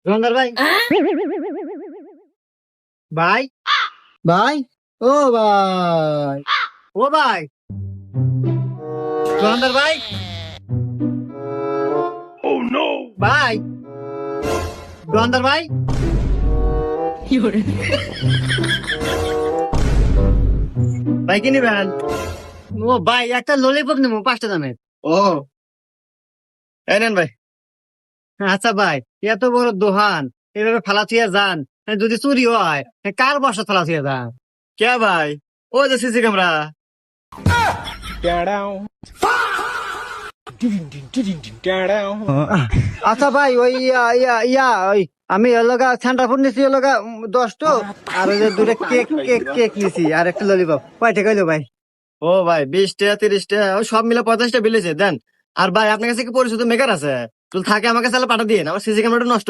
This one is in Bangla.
রঞ্জার ভাই, ভাই, ভাই, ও ভাই, ও ভাই, রঞ্জার ভাই, ভাই, রঞ্জার ভাই, ভাই কি নিবেন? ও ভাই, একটা ললিপপ নেবো 5টা দামের। ও এই নেন ভাই। আচ্ছা ভাই, এত বড় দোকান এভাবে ফালা থুয়ে যান, যদি চুরি হয় কার বসা ফালা থুয়ে যান? কে ভাই? ও যে সিসি ক্যামেরা। আচ্ছা ভাই, ওই ইয়া ইয়া ইয়া ওই আমি এর লগা সেন্টার ফুড নিছি, এর লগা 10টো, আর ওই যে দুটো কেক কেক কেক নিছি, আর একটা ললিপপ। কয় টাকা হইলো ভাই? ও ভাই 20 টাকা 30 টাকা, ওই সব মিলে 50 টাকা বিলেছে দেন। আর ভাই আপনার কাছে কি পরিচিত মেকার আছে? তো থাকে আমার কাছে পাঠা দিয়ে, আমার সিসি ক্যামেরাটা নষ্ট